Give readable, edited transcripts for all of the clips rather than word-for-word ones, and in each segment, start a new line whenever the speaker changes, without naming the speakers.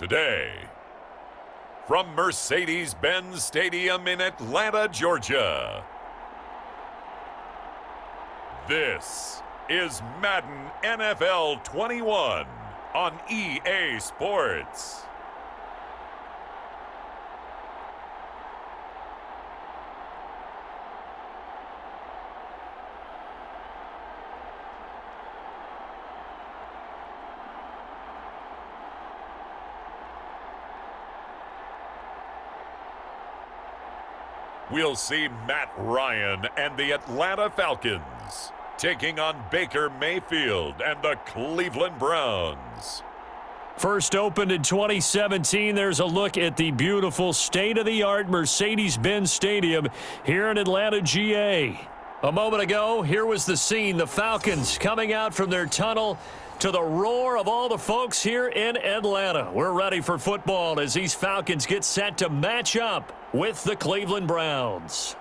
Today, from Mercedes-Benz Stadium in Atlanta, Georgia, this is Madden NFL 21 on EA Sports. We'll see Matt Ryan and the Atlanta Falcons taking on Baker Mayfield and the Cleveland Browns.
First opened in 2017, there's a look at the beautiful state-of-the-art Mercedes-Benz Stadium here in Atlanta, GA. A moment ago, here was the scene. The Falcons coming out from their tunnel to the roar of all the folks here in Atlanta. We're ready for football as these Falcons get set to match up with the Cleveland Browns.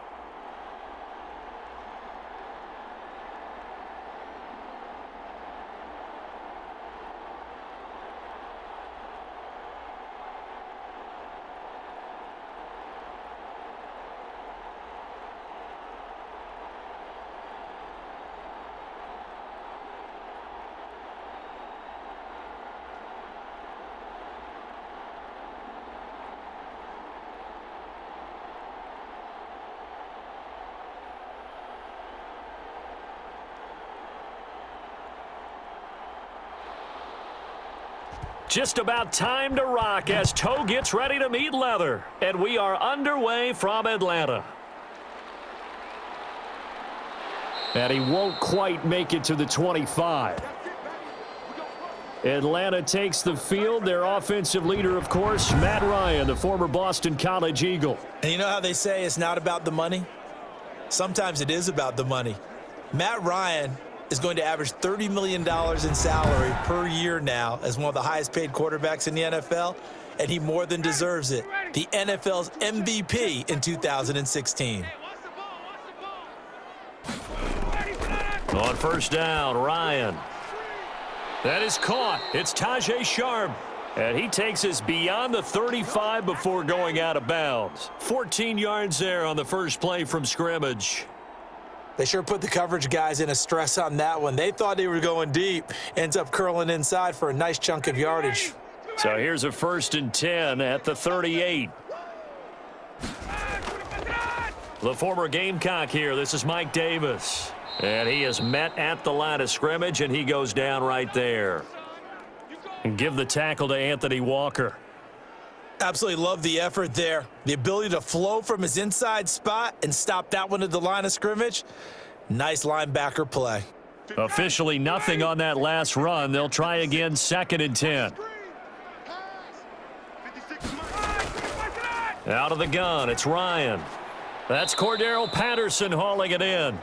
Just about time to rock as toe gets ready to meet leather. And we are underway from Atlanta. And he won't quite make it to the 25. Atlanta takes the field. Their offensive leader, of course, Matt Ryan, the former Boston College Eagle.
And you know how they say it's not about the money? Sometimes it is about the money. Matt Ryan is going to average $30 million in salary per year now as one of the highest paid quarterbacks in the NFL, and he more than deserves it. The NFL's MVP in 2016.
On first down, Ryan. That is caught. It's Tajay Sharp. And he takes us beyond the 35 before going out of bounds. 14 yards there on the first play from scrimmage.
They sure put the coverage guys in a stress on that one. They thought they were going deep. Ends up curling inside for a nice chunk of yardage.
So here's a 1st and 10 at the 38. The former Gamecock here. This is Mike Davis. And he is met at the line of scrimmage, and he goes down right there. And give the tackle to Anthony Walker.
Absolutely love the effort there. The ability to flow from his inside spot and stop that one at the line of scrimmage. Nice linebacker play.
Officially nothing on that last run. They'll try again 2nd and 10. Out of the gun, it's Ryan. That's Cordero Patterson hauling it in.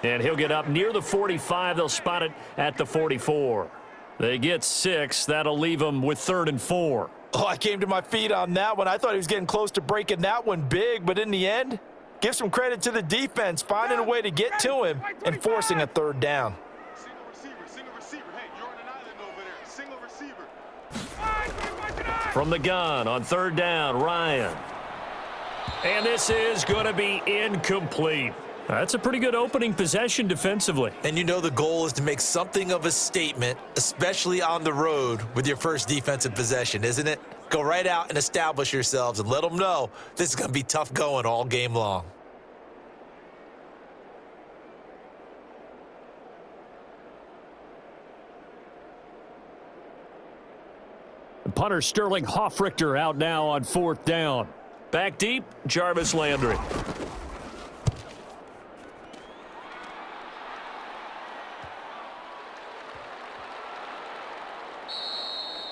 And he'll get up near the 45. They'll spot it at the 44. They get 6. That'll leave them with 3rd and 4.
Oh, I came to my feet on that one. I thought he was getting close to breaking that one big, but in the end, give some credit to the defense, finding a way to get to him and forcing a 3rd down.
Single receiver. Hey, you're on an island over there. Single receiver.
From the gun on 3rd down, Ryan. And this is going to be incomplete. That's a pretty good opening possession defensively.
And you know the goal is to make something of a statement, especially on the road with your first defensive possession, isn't it? Go right out and establish yourselves and let them know this is going to be tough going all game long.
Punter Sterling Hoffrichter out now on 4th down. Back deep, Jarvis Landry.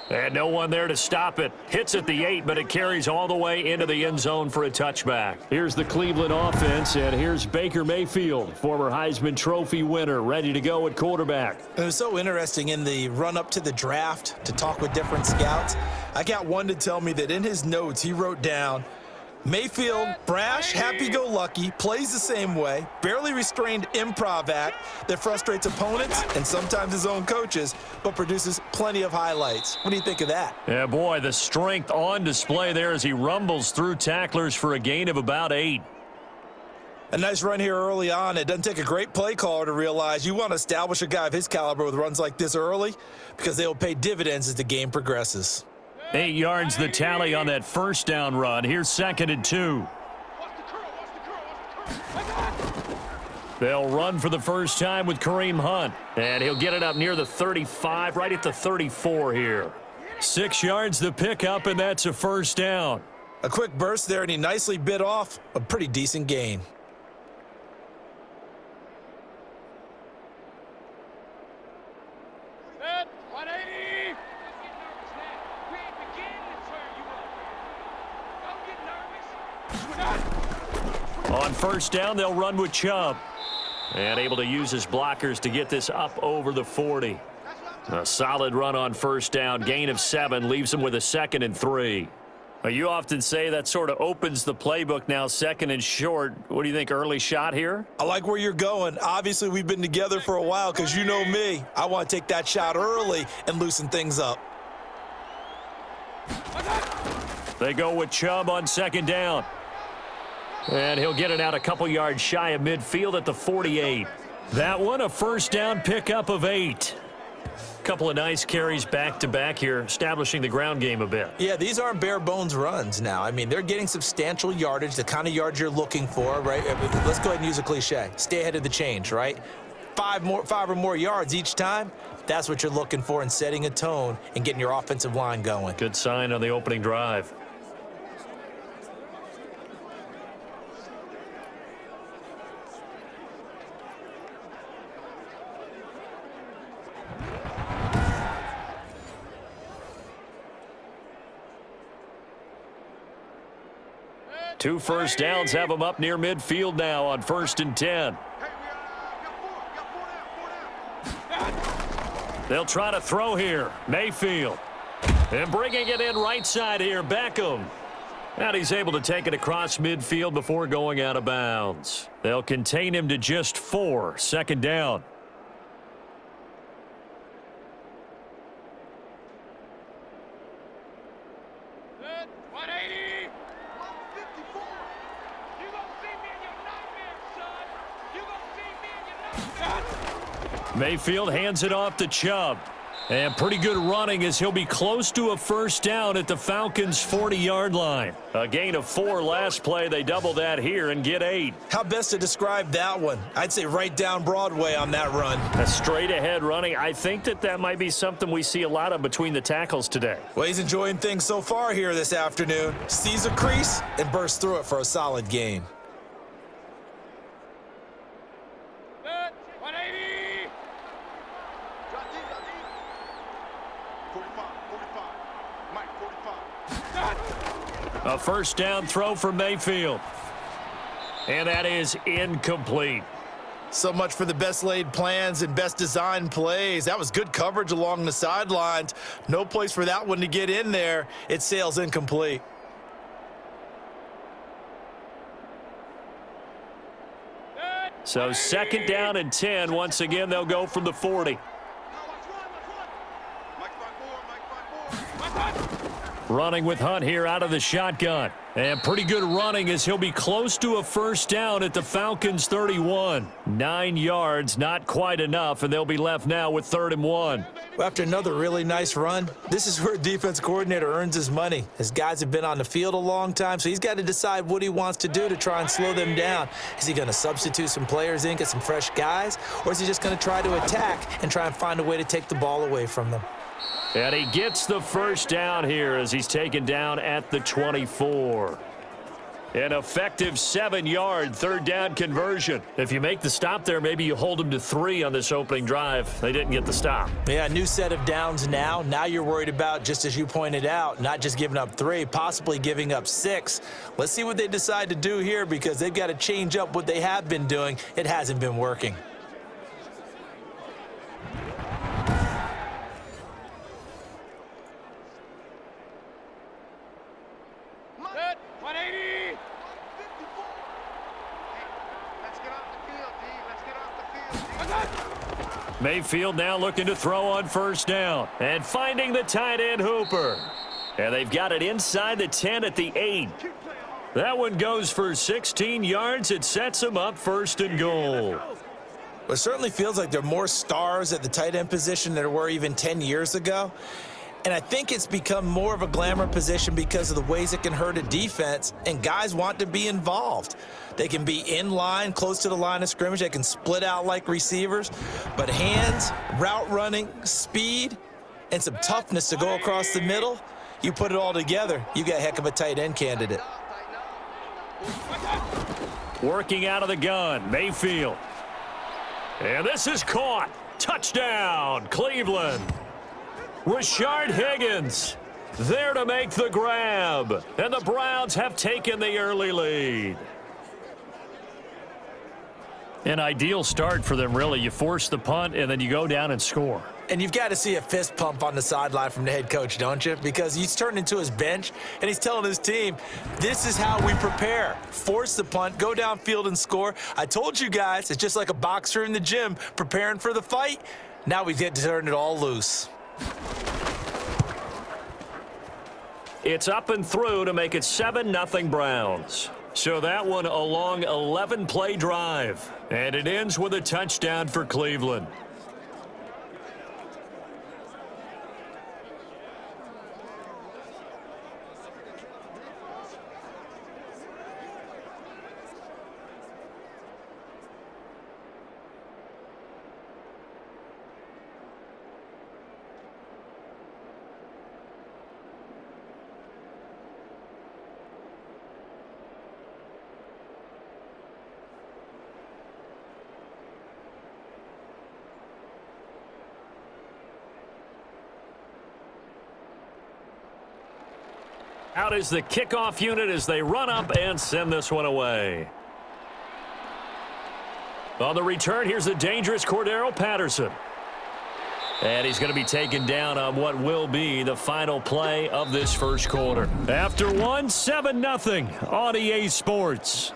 And no one there to stop it. Hits at the 8, but it carries all the way into the end zone for a touchback. Here's the Cleveland offense, and here's Baker Mayfield, former Heisman Trophy winner, ready to go at quarterback.
It was so interesting in the run-up to the draft to talk with different scouts. I got one to tell me that in his notes he wrote down Mayfield, brash, happy-go-lucky, plays the same way, barely restrained improv act that frustrates opponents and sometimes his own coaches, but produces plenty of highlights. What do you think of that?
Yeah, boy, the strength on display there as he rumbles through tacklers for a gain of about 8.
A nice run here early on. It doesn't take a great play caller to realize you want to establish a guy of his caliber with runs like this early because they will pay dividends as the game progresses.
8 yards the tally on that first down run. Here's 2nd and 2. They'll run for the first time with Kareem Hunt. And he'll get it up near the 35, right at the 34 here. 6 yards the pickup, and that's a first down.
A quick burst there, and he nicely bit off a pretty decent gain.
On first down, they'll run with Chubb. And able to use his blockers to get this up over the 40. A solid run on first down. Gain of 7 leaves them with a 2nd and 3. You often say that sort of opens the playbook now, 2nd and short. What do you think, early shot here?
I like where you're going. Obviously, we've been together for a while because you know me. I want to take that shot early and loosen things up.
They go with Chubb on 2nd down. And he'll get it out a couple yards shy of midfield at the 48. That one, a first down pickup of 8. Couple of nice carries back-to-back here, establishing the ground game a bit.
Yeah, these aren't bare-bones runs now. I mean, they're getting substantial yardage, the kind of yards you're looking for, right? Let's go ahead and use a cliche. Stay ahead of the change, right? 5 or more yards each time, that's what you're looking for in setting a tone and getting your offensive line going.
Good sign on the opening drive. Two first downs have them up near midfield now on 1st and 10. They'll try to throw here. Mayfield. And bringing it in right side here, Beckham. And he's able to take it across midfield before going out of bounds. They'll contain him to just 4. 2nd down. Mayfield hands it off to Chubb. And pretty good running as he'll be close to a first down at the Falcons' 40-yard line. A gain of 4 last play. They double that here and get 8.
How best to describe that one? I'd say right down Broadway on that run.
A straight-ahead running. I think that might be something we see a lot of between the tackles today.
Well, he's enjoying things so far here this afternoon. Sees a crease and bursts through it for a solid gain.
A first down throw for Mayfield. And that is incomplete.
So much for the best laid plans and best designed plays. That was good coverage along the sidelines. No place for that one to get in there. It sails incomplete.
So 2nd down and 10. Once again, they'll go from the 40. Running with Hunt here out of the shotgun. And pretty good running as he'll be close to a first down at the Falcons' 31. 9 yards, not quite enough, and they'll be left now with 3rd and 1.
After another really nice run, this is where a defense coordinator earns his money. His guys have been on the field a long time, so he's got to decide what he wants to do to try and slow them down. Is he going to substitute some players in, get some fresh guys, or is he just going to try to attack and try and find a way to take the ball away from them?
And he gets the first down here as he's taken down at the 24. An effective 7-yard 3rd down conversion. If you make the stop there, maybe you hold them to 3 on this opening drive. They didn't get the stop.
Yeah, new set of downs now. Now you're worried about, just as you pointed out, not just giving up 3, possibly giving up 6. Let's see what they decide to do here because they've got to change up what they have been doing. It hasn't been working.
Mayfield now looking to throw on first down. And finding the tight end Hooper. And they've got it inside the 10 at the 8. That one goes for 16 yards. It sets them up first and goal.
Well, it certainly feels like there are more stars at the tight end position than there were even 10 years ago. And I think it's become more of a glamour position because of the ways it can hurt a defense, and guys want to be involved. They can be in line, close to the line of scrimmage. They can split out like receivers. But hands, route running, speed, and some toughness to go across the middle, you put it all together, you got a heck of a tight end candidate.
Working out of the gun, Mayfield. And this is caught. Touchdown, Cleveland. Rashard Higgins there to make the grab. And the Browns have taken the early lead. An ideal start for them, really. You force the punt, and then you go down and score.
And you've got to see a fist pump on the sideline from the head coach, don't you? Because he's turned into his bench, and he's telling his team, this is how we prepare. Force the punt, go downfield and score. I told you guys, it's just like a boxer in the gym preparing for the fight. Now we get to turn it all loose.
It's up and through to make it 7-0 Browns. So that one a long 11-play drive. And it ends with a touchdown for Cleveland. Out is the kickoff unit as they run up and send this one away. On the return, here's the dangerous Cordero Patterson. And he's going to be taken down on what will be the final play of this first quarter. After one, 7-0 on EA Sports.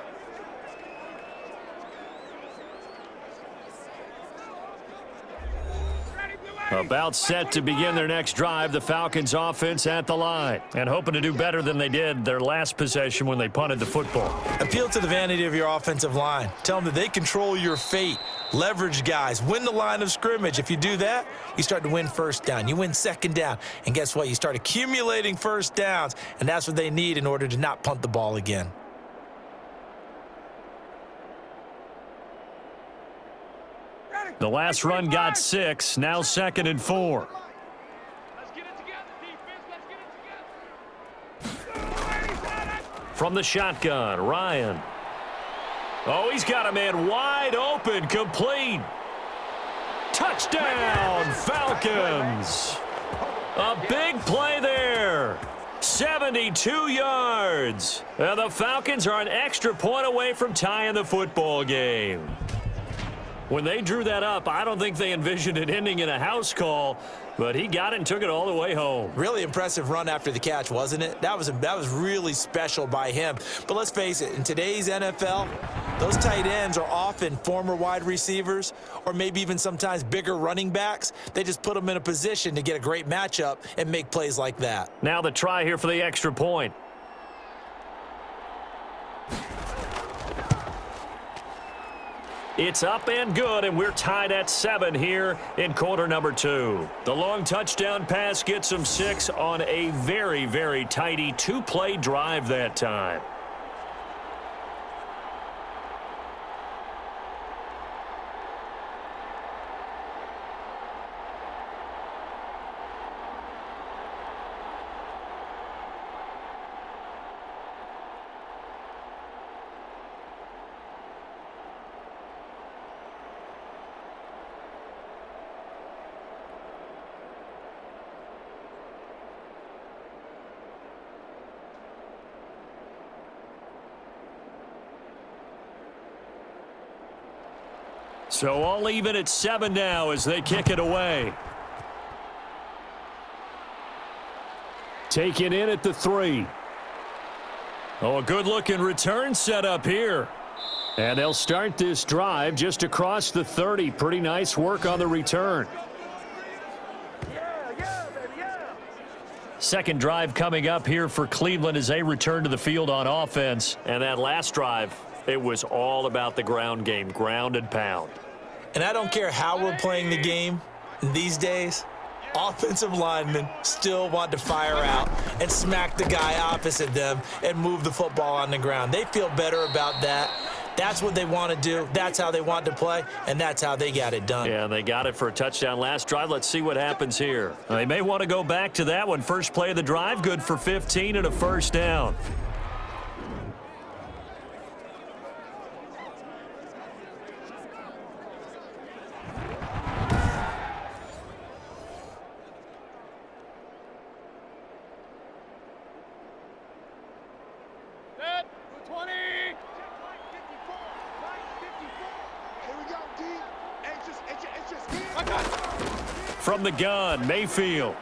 About set to begin their next drive, the Falcons offense at the line. And hoping to do better than they did their last possession when they punted the football.
Appeal to the vanity of your offensive line. Tell them that they control your fate. Leverage guys. Win the line of scrimmage. If you do that, you start to win first down. You win second down. And guess what? You start accumulating first downs. And that's what they need in order to not punt the ball again.
The last run got 6, now 2nd and 4.
Let's get it together, defense. Let's get it together.
From the shotgun, Ryan. Oh, he's got a man wide open, complete. Touchdown, Falcons. A big play there. 72 yards. And the Falcons are an extra point away from tying the football game. When they drew that up, I don't think they envisioned it ending in a house call, but he got it and took it all the way home.
Really impressive run after the catch, wasn't it? That was really special by him. But let's face it, in today's NFL, those tight ends are often former wide receivers or maybe even sometimes bigger running backs. They just put them in a position to get a great matchup and make plays like that.
Now the try here for the extra point. It's up and good, and we're tied at 7 here in quarter number 2. The long touchdown pass gets them 6 on a very, very tidy 2-play drive that time. So all even at 7 now as they kick it away. Taken in at the 3. Oh, a good-looking return set up here. And they'll start this drive just across the 30. Pretty nice work on the return. Second drive coming up here for Cleveland as they return to the field on offense. And that last drive, it was all about the ground game, ground and pound.
And I don't care how we're playing the game these days, offensive linemen still want to fire out and smack the guy opposite them and move the football on the ground. They feel better about that. That's what they want to do. That's how they want to play, and that's how they got it done.
Yeah, they got it for a touchdown last drive. Let's see what happens here. They may want to go back to that one. First play of the drive, good for 15 and a first down.
Set. 20.
From the gun, Mayfield.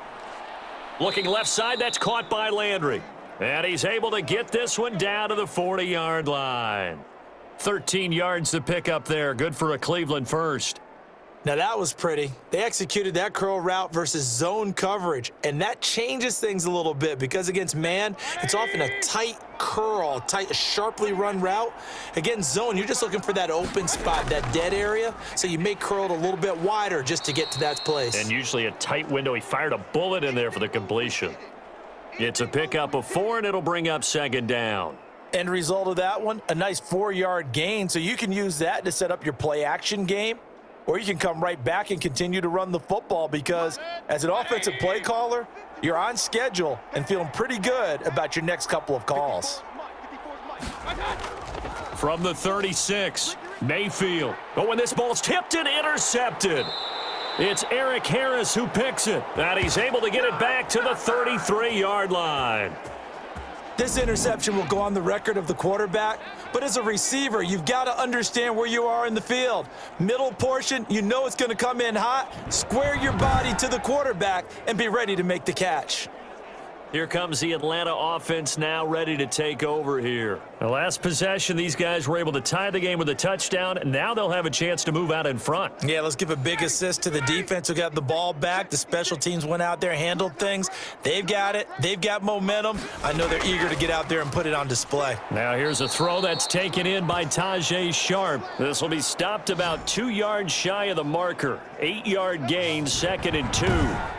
Looking left side, that's caught by Landry. And he's able to get this one down to the 40-yard line. 13 yards to pick up there. Good for a Cleveland first.
Now that was pretty. They executed that curl route versus zone coverage, and that changes things a little bit because against man, it's often a tight curl, tight, sharply run route. Against zone, you're just looking for that open spot, that dead area, so you may curl it a little bit wider just to get to that place.
And usually a tight window. He fired a bullet in there for the completion. It's a pickup of 4, and it'll bring up second down.
End result of that one, a nice 4-yard gain, so you can use that to set up your play-action game. Or you can come right back and continue to run the football because as an offensive play caller, you're on schedule and feeling pretty good about your next couple of calls.
From the 36, Mayfield. Oh, and this ball's tipped and intercepted. It's Eric Harris who picks it. And he's able to get it back to the 33-yard line.
This interception will go on the record of the quarterback, but as a receiver, you've got to understand where you are in the field. Middle portion, you know it's going to come in hot. Square your body to the quarterback and be ready to make the catch.
Here comes the Atlanta offense now ready to take over here. The last possession, these guys were able to tie the game with a touchdown, and now they'll have a chance to move out in front.
Yeah, let's give a big assist to the defense who got the ball back. The special teams went out there, handled things. They've got it. They've got momentum. I know they're eager to get out there and put it on display.
Now here's a throw that's taken in by Tajay Sharp. This will be stopped about 2 yards shy of the marker. 8-yard gain, 2nd and 2.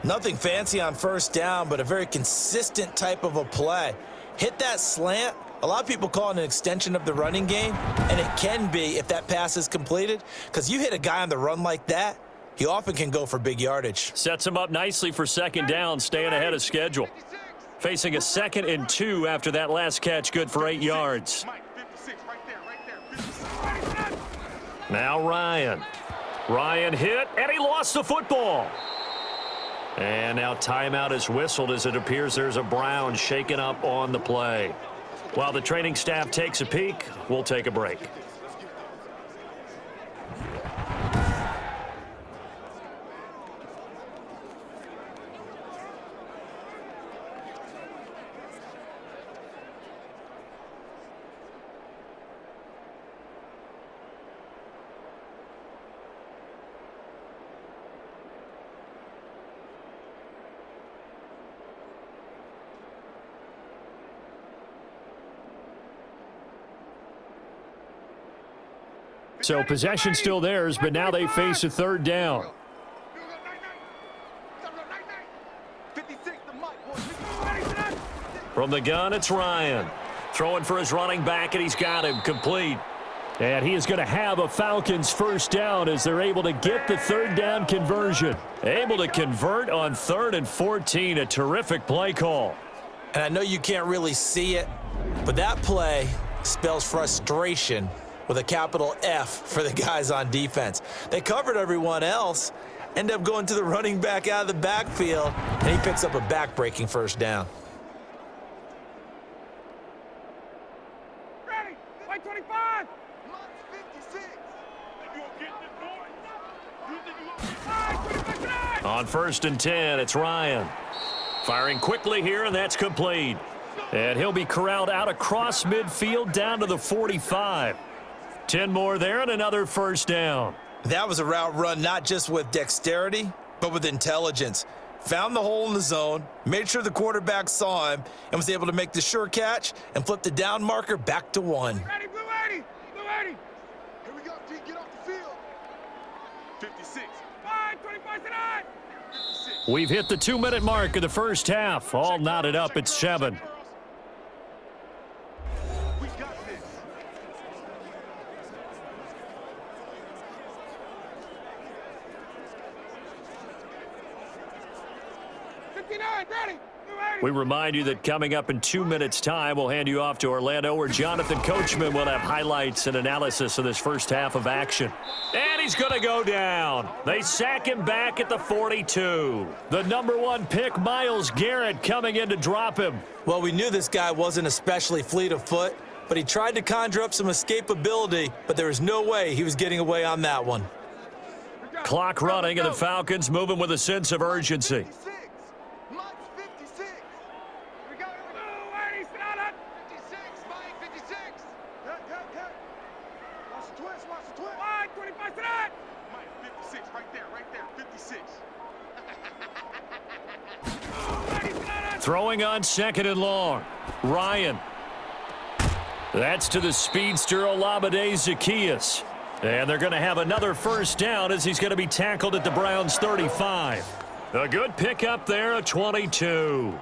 Nothing fancy on first down, but a very consistent type of a play. Hit that slant. A lot of people call it an extension of the running game, and it can be if that pass is completed, because you hit a guy on the run like that, he often can go for big yardage.
Sets him up nicely for second down, staying ahead of schedule. Facing a 2nd and 2 after that last catch, good for 8 yards. Now Ryan. Ryan hit, and he lost the football. And now timeout is whistled as it appears there's a Brown shaken up on the play. While the training staff takes a peek, we'll take a break. So possession still theirs, but now they face a third down. From the gun, it's Ryan. Throwing for his running back, and he's got him complete. And he is going to have a Falcons first down as they're able to get the third down conversion. Able to convert on 3rd and 14, a terrific play call.
And I know you can't really see it, but that play spells frustration with a capital F for the guys on defense. They covered everyone else, end up going to the running back out of the backfield, and he picks up a back-breaking first down.
Ready. White 25.
On 1st and 10, it's Ryan. Firing quickly here, and that's complete. And he'll be corralled out across midfield down to the 45. 10 more there and another first down.
That was a route run not just with dexterity, but with intelligence. Found the hole in the zone, made sure the quarterback saw him, and was able to make the sure catch and flip the down marker back to 1.
Ready, Blue 80! Blue 80! Here we go, T. Get off the field. 56. 5, 25, 56.
We've hit the 2-minute mark of the first half. All knotted up at 7.
We got this. 59, ready! Blue 80!
We remind you that coming up in 2 minutes' time, we'll hand you off to Orlando, where Jonathan Coachman will have highlights and analysis of this first half of action. And he's going to go down. They sack him back at the 42. The number 1 pick, Myles Garrett, coming in to drop him.
Well, we knew this guy wasn't especially fleet of foot, but he tried to conjure up some escapability, but there was no way he was getting away on that one.
Clock running, and the Falcons moving with a sense of urgency.
56. Mike 56. Here we go. Blue 80, sit out. 56, Mike 56. Cut. Watch the twist, watch the twist. 5, 25, sit out. Mike 56, right there, 56. Blue 80, sit out.
Throwing on 2nd and long. Ryan. That's to the speedster Olamide Zaccheaus. And they're going to have another first down as he's going to be tackled at the Browns' 35. A good pickup there, a 22.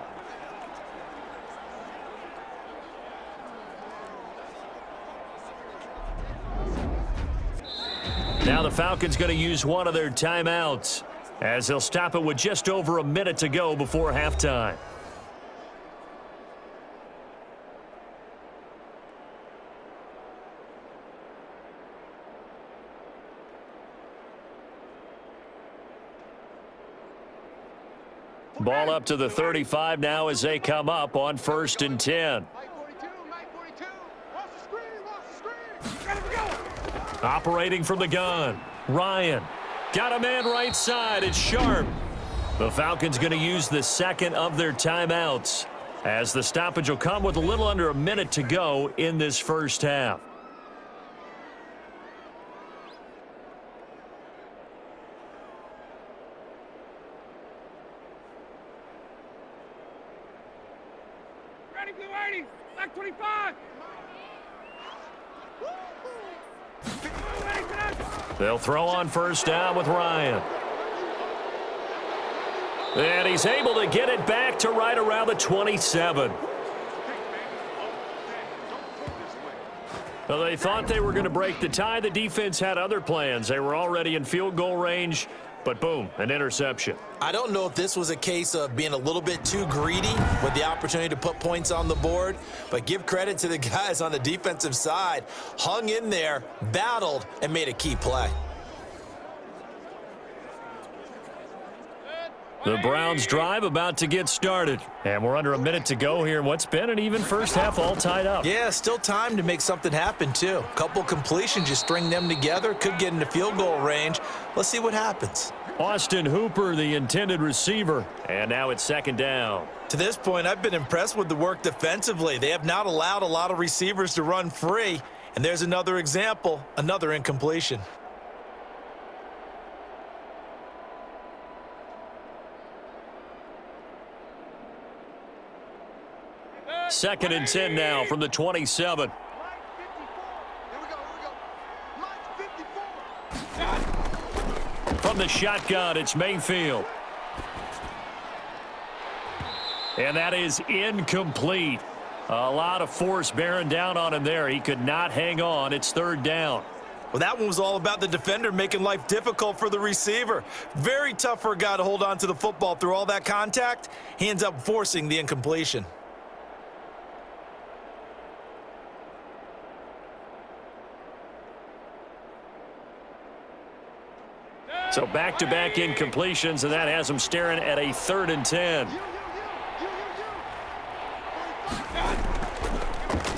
Now the Falcons going to use one of their timeouts as they'll stop it with just over a minute to go before halftime. Ball up to the 35 now as they come up on 1st and 10.
Mike 42, Mike 42. Watch the screen. Ready to go.
Operating from the gun. Ryan. Got a man right side. It's Sharp. The Falcons going to use the 2nd of their timeouts as the stoppage will come with a little under a minute to go in this first half.
Ready, Blue 80. Back 25. Blue 80, sit out.
They'll throw on 1st down with Ryan. And he's able to get it back to right around the 27. Well, they thought they were going to break the tie. The defense had other plans. They were already in field goal range, but boom, an interception.
I don't know if this was a case of being a little bit too greedy with the opportunity to put points on the board, but give credit to the guys on the defensive side. Hung in there, battled, and made a key play.
The Browns drive about to get started. And we're under a minute to go here in what's been an even first half, all tied up.
Yeah, still time to make something happen, too. Couple completions, just string them together. Could get into field goal range. Let's see what happens.
Austin Hooper, the intended receiver. And now it's 2nd down.
To this point, I've been impressed with the work defensively. They have not allowed a lot of receivers to run free. And there's another example, another incompletion.
Second and 10 now from the 27.
Mike 54. Here we go. Mike 54.
From the shotgun, it's Mayfield. And that is incomplete. A lot of force bearing down on him there. He could not hang on. It's 3rd down.
Well, that one was all about the defender making life difficult for the receiver. Very tough for a guy to hold on to the football through all that contact. He ends up forcing the incompletion.
So back-to-back incompletions, and that has him staring at a 3rd and 10.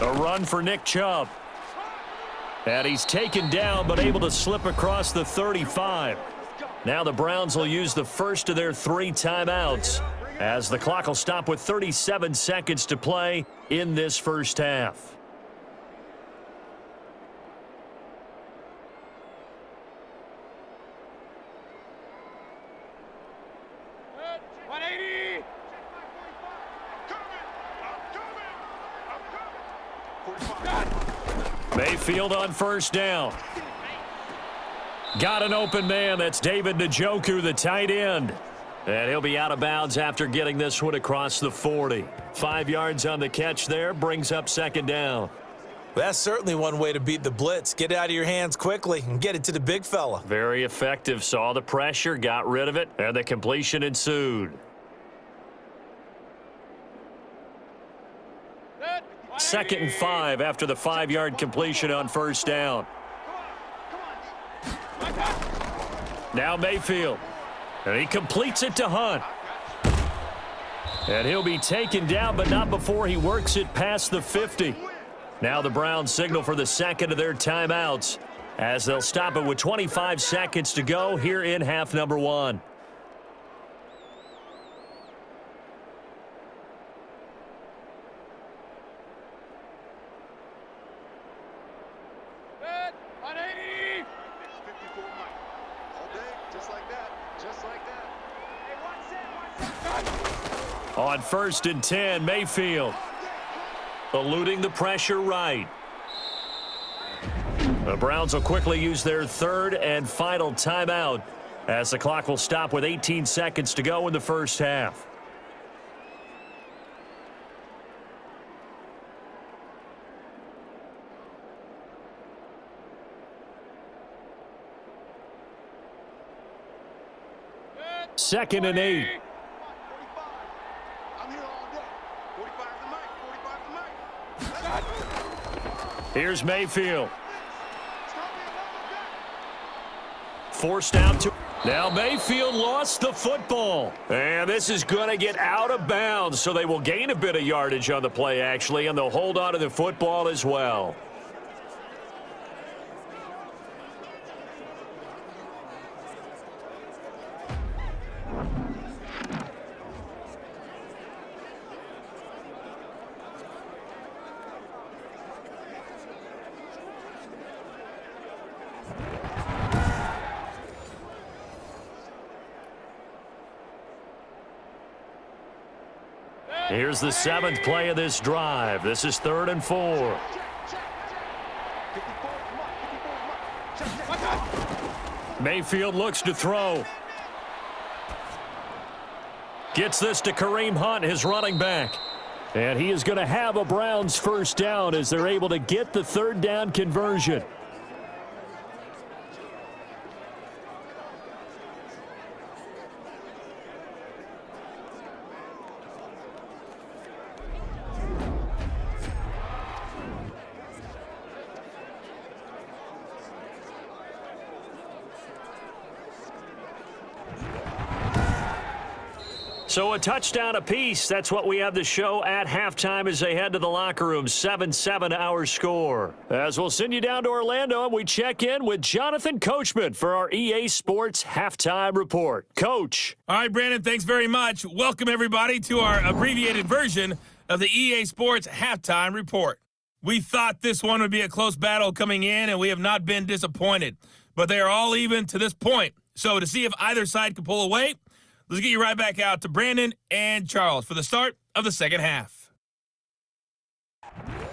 A run for Nick Chubb. And he's taken down, but able to slip across the 35. Now the Browns will use the first of their 3 timeouts as the clock will stop with 37 seconds to play in this first half. Mayfield on first down. Got an open man. That's David Njoku, the tight end. And he'll be out of bounds after getting this one across the 40. 5 yards on the catch there, brings up second down.
That's certainly one way to beat the blitz. Get it out of your hands quickly and get it to the big fella.
Very effective. Saw the pressure, got rid of it, and the completion ensued. 2nd and 5 after the 5-yard completion on first down. Now Mayfield. And he completes it to Hunt. And he'll be taken down, but not before he works it past the 50. Now the Browns signal for the second of their timeouts as they'll stop it with 25 seconds to go here in half number 1. On 1st and 10, Mayfield eluding the pressure right. The Browns will quickly use their 3rd and final timeout as the clock will stop with 18 seconds to go in the first half. Second and 8. Here's Mayfield. Forced out to... Now Mayfield lost the football. And this is going to get out of bounds, so they will gain a bit of yardage on the play, actually, and they'll hold on to the football as well. Here's the 7th play of this drive. This is 3rd and 4. Mayfield looks to throw. Gets this to Kareem Hunt, his running back. And he is going to have a Browns first down as they're able to get the 3rd down conversion. So a touchdown apiece. That's what we have to show at halftime as they head to the locker room. 7-7 our score. As we'll send you down to Orlando, and we check in with Jonathan Coachman for our EA Sports Halftime Report. Coach.
All right, Brandon, thanks very much. Welcome, everybody, to our abbreviated version of the EA Sports Halftime Report. We thought this one would be a close battle coming in, and we have not been disappointed. But they are all even to this point. So to see if either side can pull away, let's get you right back out to Brandon and Charles for the start of the second half.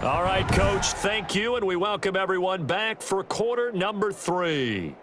All right, Coach, thank you, and we welcome everyone back for quarter number 3.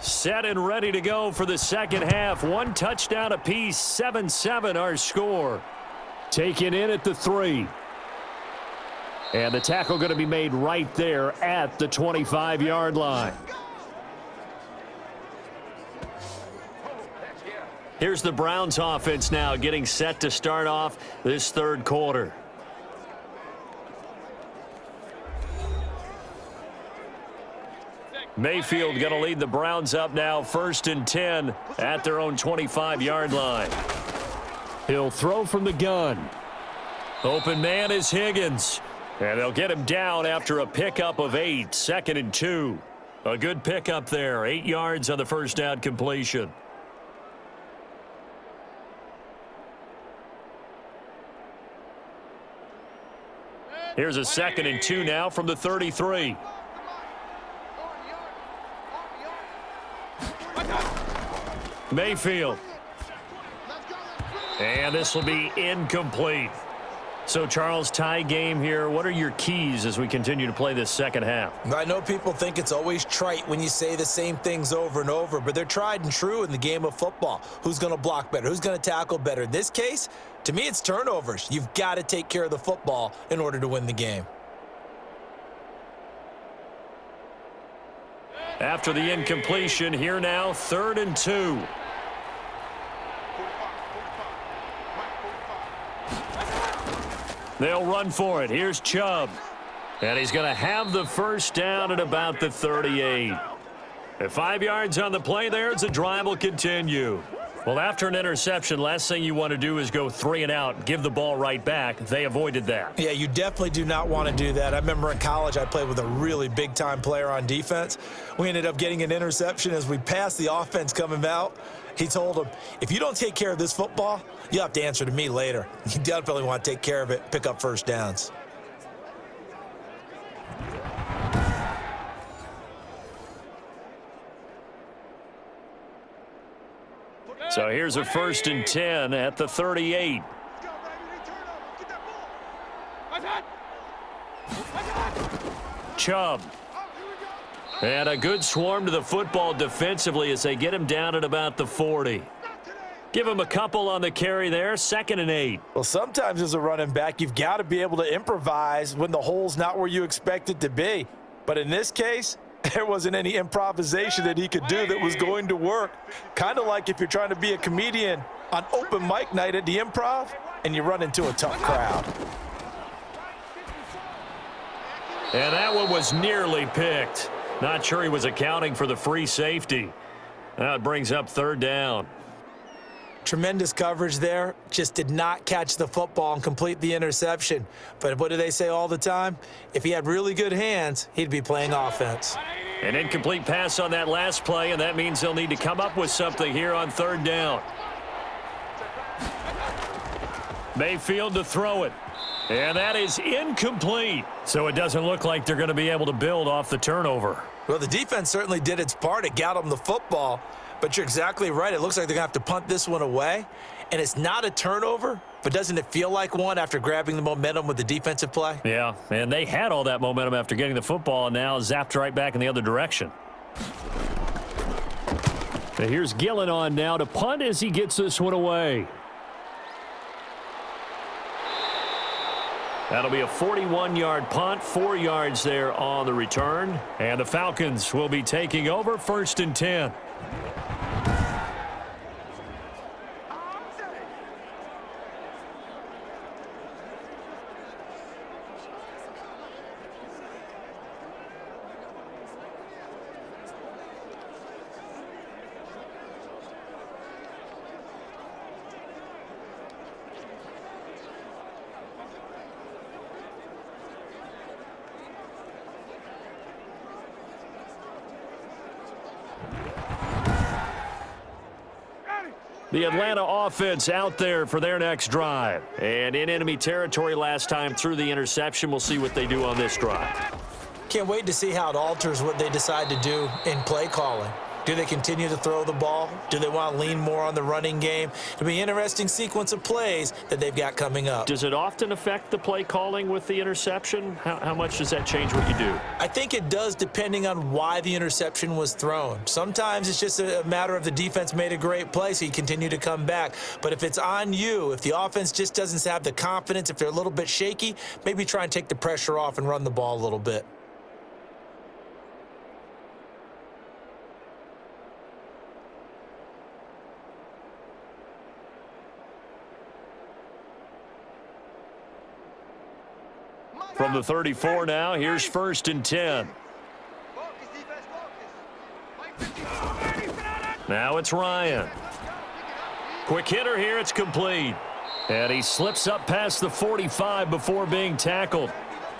Set and ready to go for the second half. 1 touchdown apiece, 7-7 our score. Taken in at the 3. And the tackle going to be made right there at the 25-yard line. Here's the Browns offense now getting set to start off this third quarter. Mayfield going to lead the Browns up now, 1st and 10 at their own 25-yard line. He'll throw from the gun. Open man is Higgins. And they'll get him down after a pickup of 8, 2nd and 2. A good pickup there, 8 yards on the first down completion. Here's a 2nd and 2 now from the 33. Mayfield. And this will be incomplete. So, Charles, tie game here. What are your keys as we continue to play this second half?
I know people think it's always trite when you say the same things over and over, but they're tried and true in the game of football. Who's going to block better? Who's going to tackle better? In this case, to me, it's turnovers. You've got to take care of the football in order to win the game.
After the incompletion, here now, 3rd and 2. They'll run for it. Here's Chubb. And he's going to have the first down at about the 38. At 5 yards on the play there, the drive will continue. Well, after an interception, last thing you want to do is go 3 and out, give the ball right back. They avoided that.
Yeah, you definitely do not want to do that. I remember in college I played with a really big-time player on defense. We ended up getting an interception as we passed the offense coming out. He told him, if you don't take care of this football, you'll have to answer to me later. You definitely want to take care of it, pick up first downs.
So here's a 1st and 10 at the 38. Chubb. And a good swarm to the football defensively as they get him down at about the 40. Give him a couple on the carry there, 2nd and 8.
Well, sometimes as a running back, you've got to be able to improvise when the hole's not where you expect it to be. But in this case, there wasn't any improvisation that he could do that was going to work. Kind of like if you're trying to be a comedian on open mic night at the Improv and you run into a tough crowd.
And that one was nearly picked. Not sure he was accounting for the free safety. That brings up 3rd down.
Tremendous coverage there. Just did not catch the football and complete the interception. But what do they say all the time? If he had really good hands, he'd be playing offense.
An incomplete pass on that last play, and that means they'll need to come up with something here on 3rd down. Mayfield to throw it. And that is incomplete. So it doesn't look like they're going to be able to build off the turnover.
Well, the defense certainly did its part. It got them the football. But you're exactly right. It looks like they're going to have to punt this one away. And it's not a turnover, but doesn't it feel like one after grabbing the momentum with the defensive play?
Yeah, and they had all that momentum after getting the football and now zapped right back in the other direction. And here's Gillen on now to punt as he gets this one away. That'll be a 41-yard punt, 4 yards there on the return. And the Falcons will be taking over, 1st and 10. The Atlanta offense out there for their next drive. And in enemy territory last time through the interception. We'll see what they do on this drive.
Can't wait to see how it alters what they decide to do in play calling. Do they continue to throw the ball? Do they want to lean more on the running game? It'll be an interesting sequence of plays that they've got coming up.
Does it often affect the play calling with the interception? How much does that change what you do?
I think it does depending on why the interception was thrown. Sometimes it's just a matter of the defense made a great play, so you continue to come back. But if it's on you, if the offense just doesn't have the confidence, if they're a little bit shaky, maybe try and take the pressure off and run the ball a little bit.
From the 34 now, here's 1st and 10.
Focus, defense, focus.
Now it's Ryan. Quick hitter here. It's complete. And he slips up past the 45 before being tackled.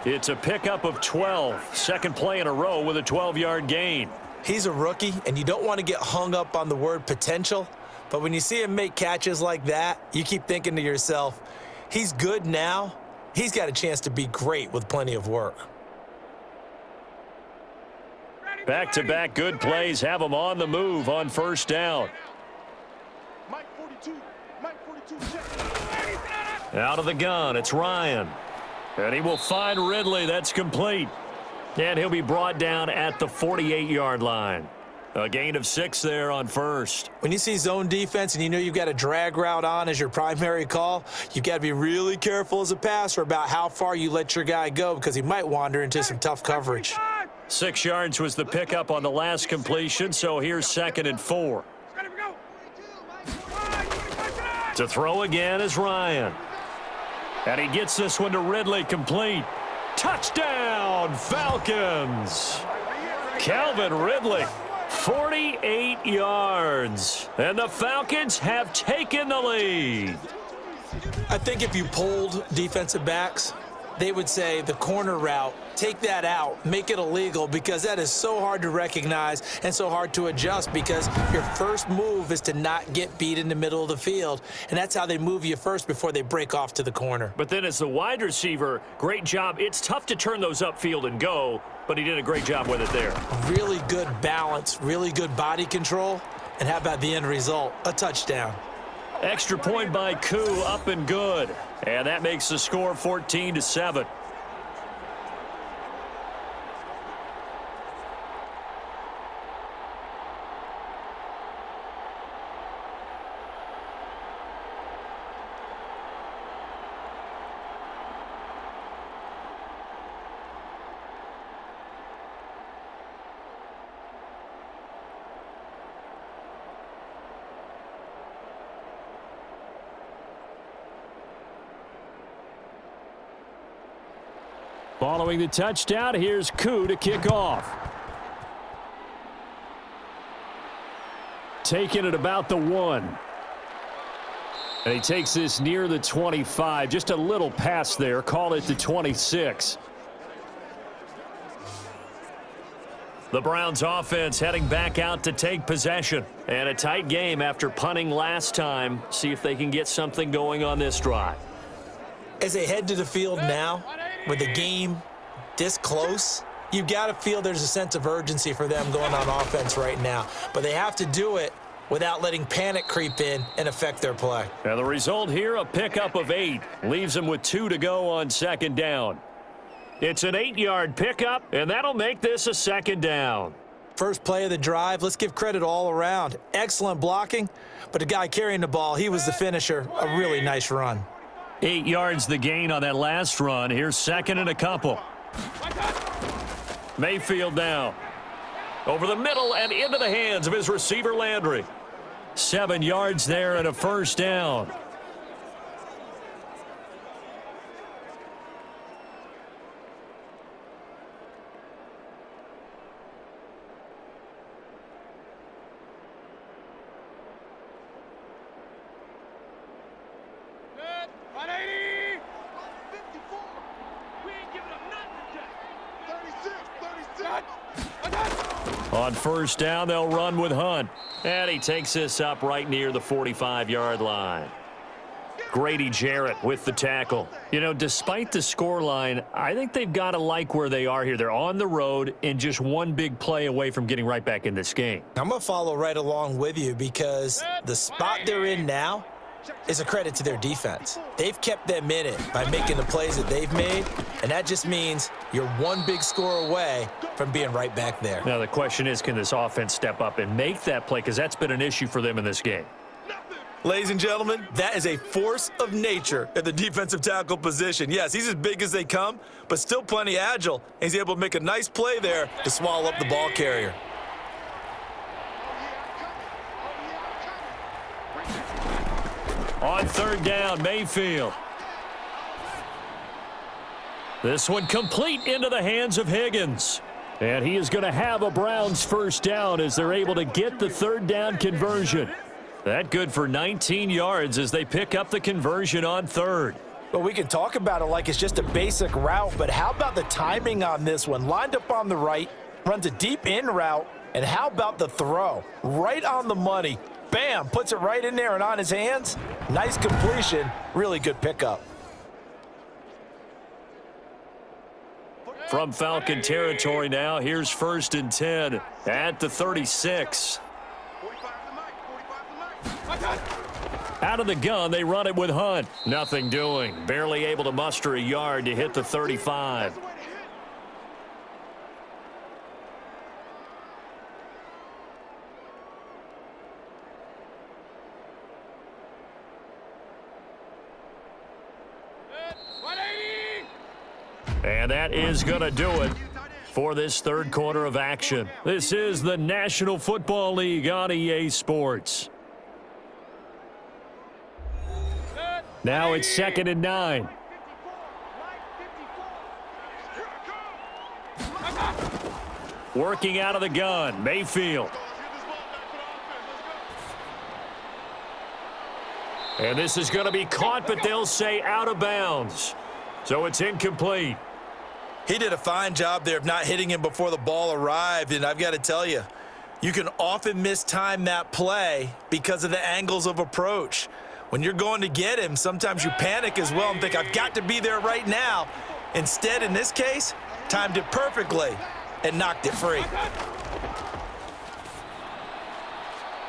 It's a pickup of 12. Second play in a row with a 12-yard gain.
He's a rookie, and you don't want to get hung up on the word potential. But when you see him make catches like that, you keep thinking to yourself, he's good now. He's got a chance to be great with plenty of work.
Back-to-back good plays have him on the move on first down. Out of the gun, it's Ryan. And he will find Ridley. That's complete. And he'll be brought down at the 48-yard line. A gain of 6 there on first.
When you see zone defense and you know you've got a drag route on as your primary call, you've got to be really careful as a passer about how far you let your guy go because he might wander into some tough coverage.
6 yards was the pickup on the last completion, so here's 2nd and 4. To throw again is Ryan. And he gets this one to Ridley, complete. Touchdown, Falcons! Calvin Ridley, 48 yards. And the Falcons have taken the lead.
I think if you polled defensive backs, they would say the corner route, take that out, make it illegal, because that is so hard to recognize and so hard to adjust because your first move is to not get beat in the middle of the field, and that's how they move you first before they break off to the corner.
But then as the wide receiver, great job. It's tough to turn those upfield and go, but he did a great job with it there.
Really good balance, really good body control, and how about the end result? A touchdown.
Extra point by Koo, up and good. And that makes the score 14-7. Following the touchdown, here's Koo to kick off. Taking it about the 1. And he takes this near the 25. Just a little pass there. Call it the 26. The Browns offense heading back out to take possession. And a tight game after punting last time. See if they can get something going on this drive.
As they head to the field now, with the game this close, you've got to feel there's a sense of urgency for them going on offense right now. But they have to do it without letting panic creep in and affect their play.
Now the result here, a pickup of 8. Leaves them with 2 to go on 2nd down. It's an 8-yard pickup, and that'll make this a 2nd down.
First play of the drive, let's give credit all around. Excellent blocking, but the guy carrying the ball, he was the finisher. A really nice run.
8 yards the gain on that last run. Here's 2nd and a couple. Mayfield now. Over the middle and into the hands of his receiver Landry. 7 yards there and a first down. On first down, they'll run with Hunt. And he takes this up right near the 45-yard line. Grady Jarrett with the tackle. You know, despite the scoreline, I think they've got to like where they are here. They're on the road and just one big play away from getting right back in this game.
I'm going to follow right along with you because the spot they're in now is a credit to their defense. They've kept them in it by making the plays that they've made, and that just means you're one big score away from being right back there.
Now the question is, can this offense step up and make that play? Because that's been an issue for them in this game.
Ladies and gentlemen, that is a force of nature at the defensive tackle position. Yes, he's as big as they come, but still plenty agile. He's able to make a nice play there to swallow up the ball carrier.
On third down, Mayfield. This one complete into the hands of Higgins. And he is going to have a Browns first down as they're able to get the third down conversion. That good for 19 yards as they pick up the conversion on third.
Well, we can talk about it like it's just a basic route, but how about the timing on this one? Lined up on the right, runs a deep in route, and how about the throw? Right on the money. Bam, puts it right in there and on his hands. Nice completion, really good pickup.
From Falcon territory now, here's 1st and 10 at the 36. Out of the gun, they run it with Hunt. Nothing doing. Barely able to muster a yard to hit the 35. And that is going to do it for this third quarter of action. This is the National Football League on EA Sports. Now it's 2nd and 9. Working out of the gun, Mayfield. And this is going to be caught, but they'll say out of bounds. So it's incomplete.
He did a fine job there of not hitting him before the ball arrived, and I've got to tell you, you can often mistime that play because of the angles of approach. When you're going to get him, sometimes you panic as well and think, I've got to be there right now. Instead, in this case, timed it perfectly and knocked it free.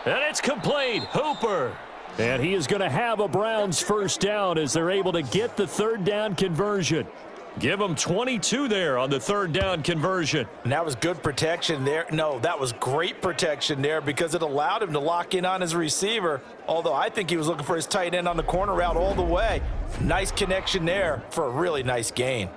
And it's complete. Hooper. And he is going to have a Browns first down as they're able to get the third down conversion. Give them 22 there on the third down conversion.
And that was good protection there. No, that was great protection there because it allowed him to lock in on his receiver, although I think he was looking for his tight end on the corner route all the way. Nice connection there for a really nice gain.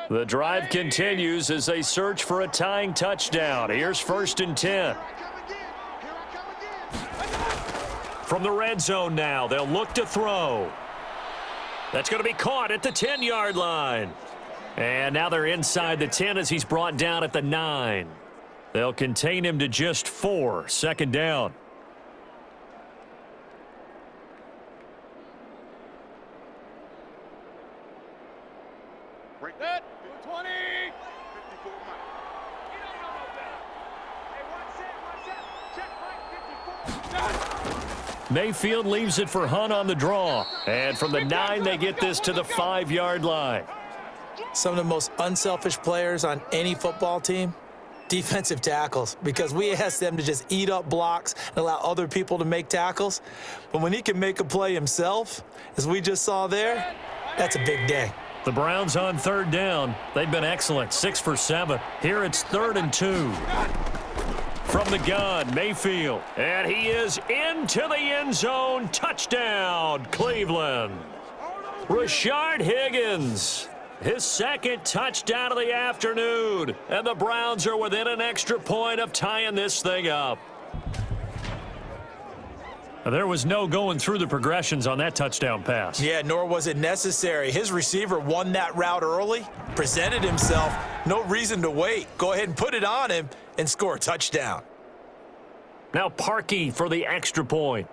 The drive continues as they search for a tying touchdown. Here's 1st and 10. From the red zone now, they'll look to throw. That's going to be caught at the 10-yard line. And now they're inside the 10 as he's brought down at the 9. They'll contain him to just 4. 2nd down.
That 20. 54
Mayfield leaves it for Hunt on the draw. And from the 9, they get this to the 5-yard line.
Some of the most unselfish players on any football team, defensive tackles, because we ask them to just eat up blocks and allow other people to make tackles. But when he can make a play himself, as we just saw there, that's a big day.
The Browns on third down. They've been excellent, 6 for 7. Here it's 3rd and 2. From the gun, Mayfield. And he is into the end zone. Touchdown, Cleveland. Rashard Higgins. His 2nd touchdown of the afternoon. And the Browns are within an extra point of tying this thing up. There was no going through the progressions on that touchdown pass.
Yeah, nor was it necessary. His receiver won that route early, presented himself, no reason to wait. Go ahead and put it on him and score a touchdown.
Now Parkey for the extra point.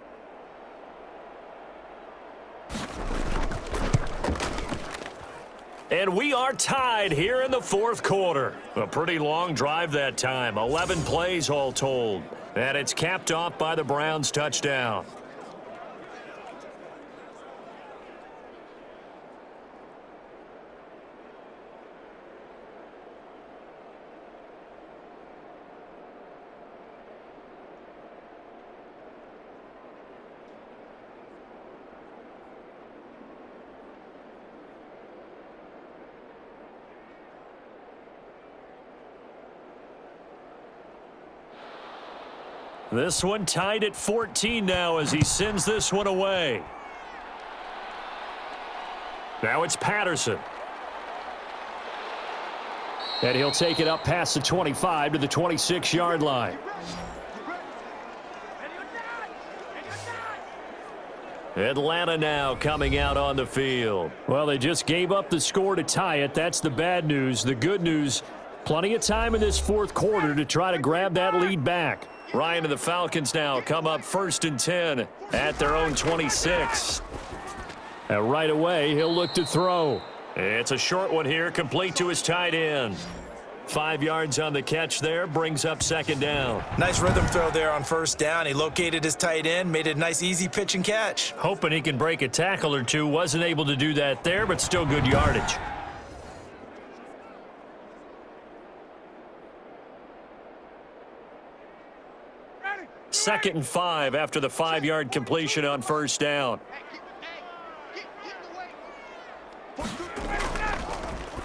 And we are tied here in the 4th quarter. A pretty long drive that time, 11 plays all told. And it's capped off by the Browns touchdown. This one tied at 14 now as he sends this one away. Now it's Patterson. And he'll take it up past the 25 to the 26-yard line. Atlanta now coming out on the field. Well, they just gave up the score to tie it. That's the bad news. The good news, plenty of time in this fourth quarter to try to grab that lead back. Ryan and the Falcons now come up 1st and 10 at their own 26. And right away, he'll look to throw. It's a short one here, complete to his tight end. 5 yards on the catch there, brings up 2nd down.
Nice rhythm throw there on 1st down. He located his tight end, made it a nice easy pitch and catch.
Hoping he can break a tackle or two. Wasn't able to do that there, but still good yardage. Second and 5 after the 5-yard completion on 1st down.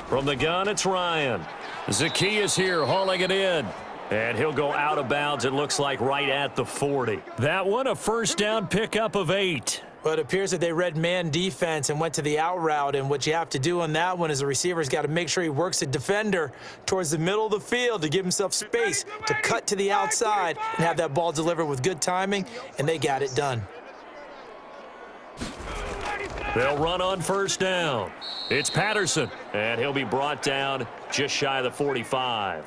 From the gun, it's Ryan. Zacchaeus here hauling it in. And he'll go out of bounds, it looks like, right at the 40. That one, a 1st down pickup of 8.
Well, it appears that they read man defense and went to the out route. And what you have to do on that one is the receiver's got to make sure he works the defender towards the middle of the field to give himself space to cut to the outside and have that ball delivered with good timing, and they got it done.
They'll run on 1st down. It's Patterson, and he'll be brought down just shy of the 45.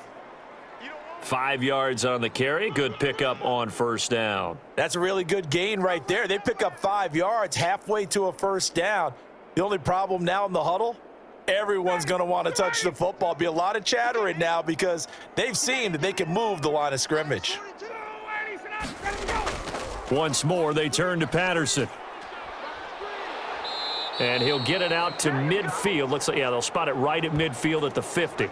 5 yards on the carry. Good pickup on 1st down.
That's a really good gain right there. They pick up 5 yards halfway to a 1st down. The only problem now in the huddle, everyone's going to want to touch the football. Be a lot of chattering now because they've seen that they can move the line of scrimmage.
Once more, they turn to Patterson. And he'll get it out to midfield. Looks like, yeah, they'll spot it right at midfield at the 50.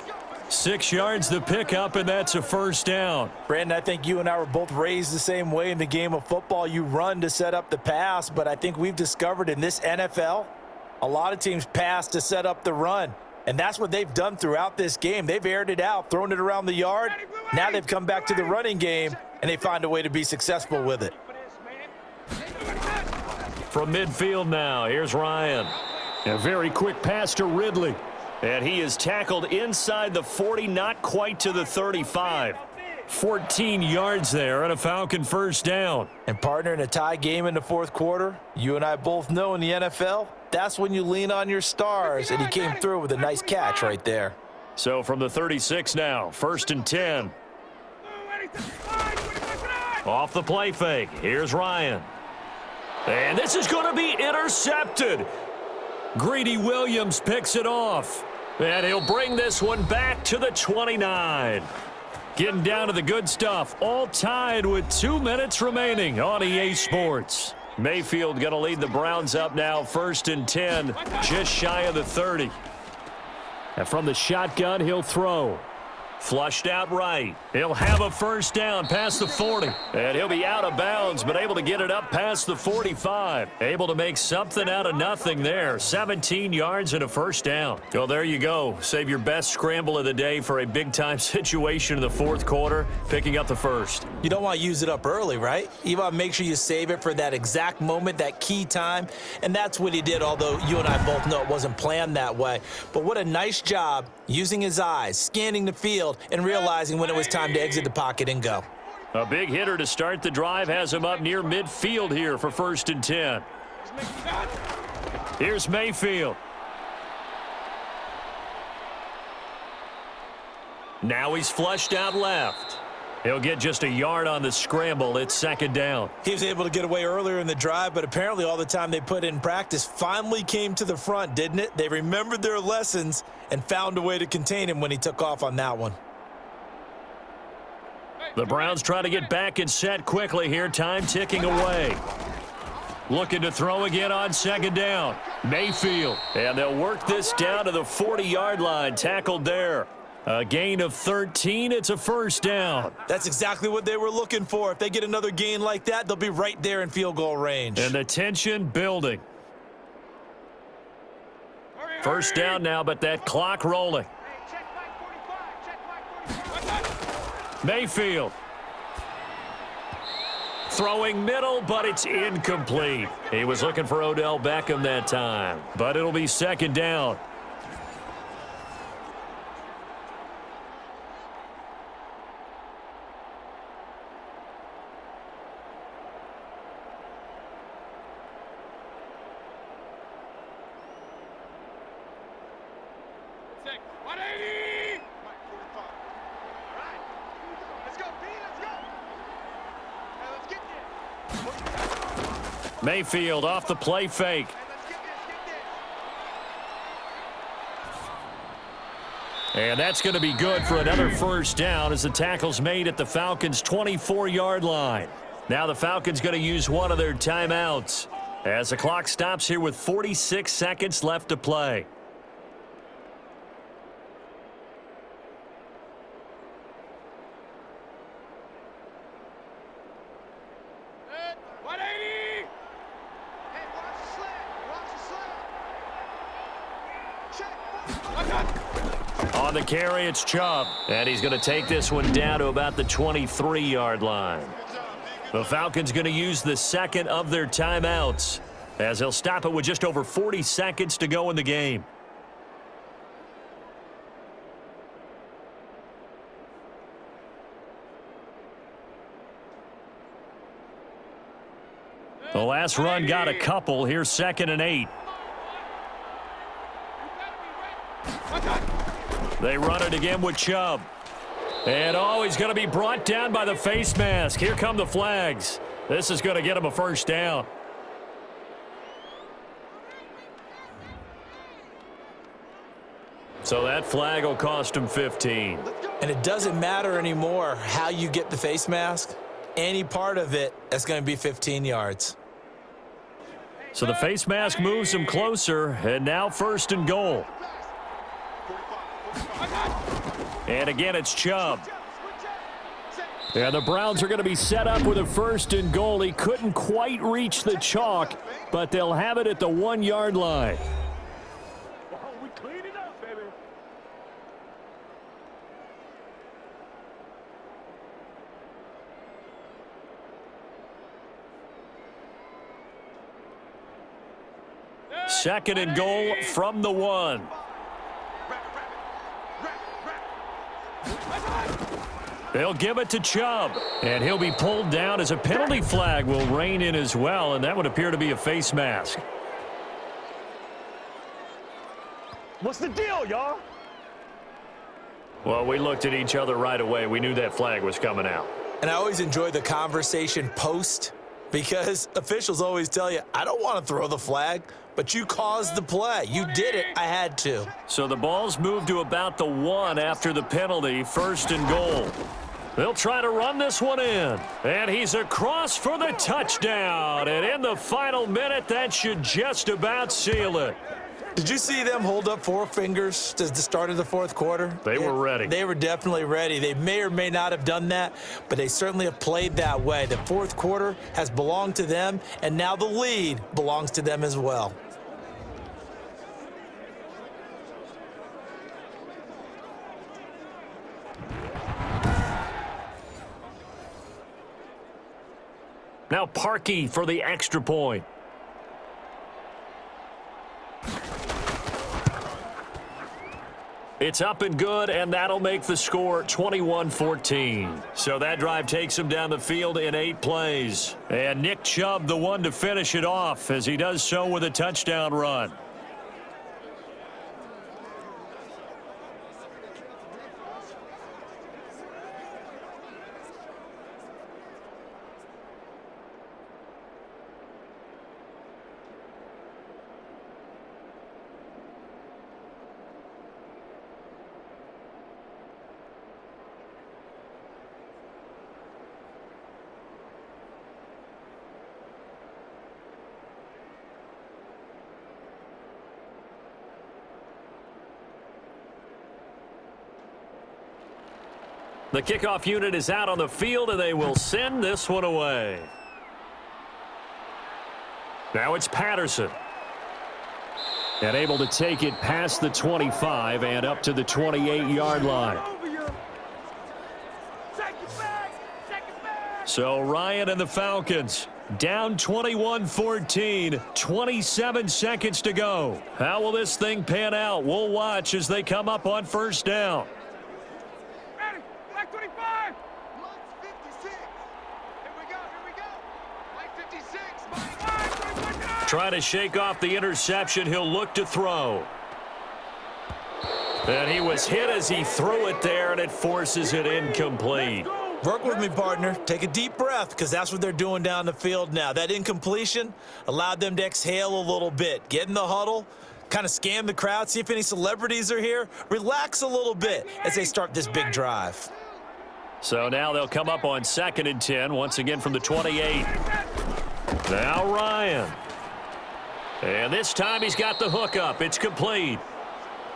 6 yards the pickup, and that's a 1st down.
Brandon, I think you and I were both raised the same way in the game of football. You run to set up the pass, but I think we've discovered in this NFL, a lot of teams pass to set up the run. And that's what they've done throughout this game. They've aired it out, thrown it around the yard. Now they've come back to the running game, and they find a way to be successful with it.
From midfield now, here's Ryan. A very quick pass to Ridley. And he is tackled inside the 40, not quite to the 35. 14 yards there and a Falcon 1st down.
And partner, in a tie game in the fourth quarter, you and I both know in the NFL, that's when you lean on your stars, and he came through with a nice catch right there.
So from the 36 now, 1st and 10. Off the play fake, here's Ryan. And this is going to be intercepted. Greedy Williams picks it off. And he'll bring this one back to the 29. Getting down to the good stuff. All tied with 2 minutes remaining on EA Sports. Mayfield going to lead the Browns up now, 1st and 10, just shy of the 30. And from the shotgun, he'll throw. Flushed out right. He'll have a 1st down past the 40. And he'll be out of bounds, but able to get it up past the 45. Able to make something out of nothing there. 17 yards and a 1st down. Well, there you go. Save your best scramble of the day for a big-time situation in the fourth quarter, picking up the 1st.
You don't want to use it up early, right? You want to make sure you save it for that exact moment, that key time. And that's what he did, although you and I both know it wasn't planned that way. But what a nice job using his eyes, scanning the field, and realizing when it was time to exit the pocket and go.
A big hitter to start the drive has him up near midfield here for 1st and 10. Here's Mayfield. Now he's flushed out left. He'll get just a yard on the scramble. It's 2nd down.
He was able to get away earlier in the drive, but apparently all the time they put in practice finally came to the front, didn't it? They remembered their lessons and found a way to contain him when he took off on that one.
The Browns try to get back and set quickly here. Time ticking away. Looking to throw again on 2nd down. Mayfield. And they'll work this down to the 40-yard line. Tackled there. A gain of 13. It's a 1st down.
That's exactly what they were looking for. If they get another gain like that, they'll be right there in field goal range.
And the tension building. 1st down now, but that clock rolling. Mayfield. Throwing middle, but it's incomplete. He was looking for Odell Beckham that time, but it'll be 2nd down.
Check. 180. Mike, 45. All right. Let's go, B. Let's go. Now let's get this.
Mayfield off the play fake.
Hey, let's get this. Get this.
And that's going to be good for another first down as the tackle's made at the Falcons' 24-yard line. Now the Falcons going to use one of their timeouts as the clock stops here with 46 seconds left to play.
Hey, 180. Hey, watch the slant. Watch the slant. Check.
On the carry, it's Chubb. And he's going to take this one down to about the 23-yard line. The Falcons going to use the second of their timeouts as they'll stop it with just over 40 seconds to go in the game. The last run got a couple. Here's 2nd and 8. They run it again with Chubb. And he's going to be brought down by the face mask. Here come the flags. This is going to get him a first down. So that flag will cost him 15.
And it doesn't matter anymore how you get the face mask. Any part of it is going to be 15 yards.
So the face mask moves him closer, and now 1st and goal. And again, it's Chubb. Yeah, the Browns are going to be set up with a 1st and goal. He couldn't quite reach the chalk, but they'll have it at the 1-yard line.
We cleaned it up, baby.
Second and goal from the 1. They'll give it to Chubb, and he'll be pulled down as a penalty flag will rein in as well, and that would appear to be a face mask.
What's the deal, y'all?
Well, we looked at each other right away. We knew that flag was coming out.
And I always enjoy the conversation post because officials always tell you, I don't want to throw the flag, but you caused the play. You did it. I had to.
So the ball's moved to about the 1 after the penalty, 1st and goal. They'll try to run this one in. And he's across for the touchdown. And in the final minute, that should just about seal it.
Did you see them hold up 4 fingers to the start of the 4th quarter?
They were ready.
They were definitely ready. They may or may not have done that, but they certainly have played that way. The 4th quarter has belonged to them, and now the lead belongs to them as well.
Now Parkey for the extra point. It's up and good, and that'll make the score 21-14. So that drive takes him down the field in 8 plays. And Nick Chubb, the one to finish it off, as he does so with a touchdown run. The kickoff unit is out on the field, and they will send this one away. Now it's Patterson. And able to take it past the 25 and up to the 28-yard line. So Ryan and the Falcons down 21-14, 27 seconds to go. How will this thing pan out? We'll watch as they come up on 1st down.
Ready. Black 25. Mike 56. Here we go. Mike 56. Mike.
Trying to shake off the interception. He'll look to throw. And he was hit as he threw it there, and it forces it incomplete.
Work with me, partner. Take a deep breath, because that's what they're doing down the field now. That incompletion allowed them to exhale a little bit. Get in the huddle, kind of scan the crowd, see if any celebrities are here. Relax a little bit as they start this big drive.
So now they'll come up on 2nd and 10, once again from the 28. Now Ryan. And this time he's got the hook up. It's complete.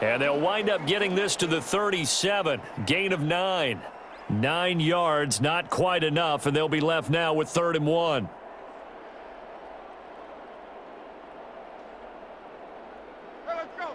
And they'll wind up getting this to the 37. Gain of 9. 9 yards, not quite enough, and they'll be left now with 3rd and 1.
Hey, let's go.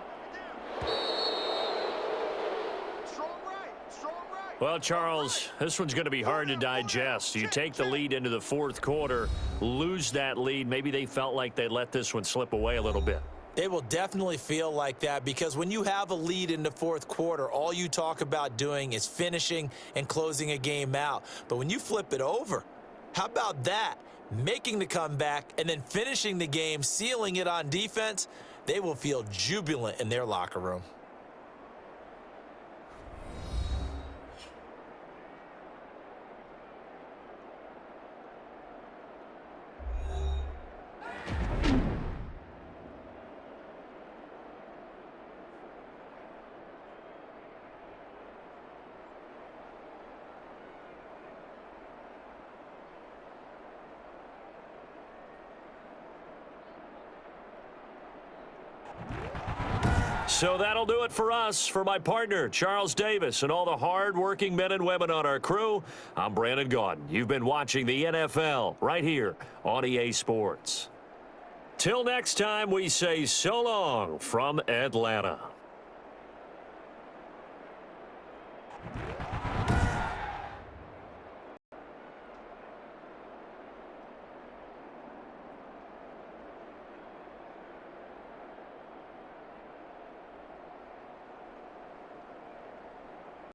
Strong right. Strong right.
Well, Charles, this one's going to be hard to digest. You take the lead into the 4th quarter, lose that lead. Maybe they felt like they let this one slip away a little bit.
It will definitely feel like that, because when you have a lead in the 4th quarter, all you talk about doing is finishing and closing a game out. But when you flip it over, how about that? Making the comeback and then finishing the game, sealing it on defense, they will feel jubilant in their locker room.
So that'll do it for us. For my partner, Charles Davis, and all the hard-working men and women on our crew, I'm Brandon Gaudin. You've been watching the NFL right here on EA Sports. Till next time, we say so long from Atlanta.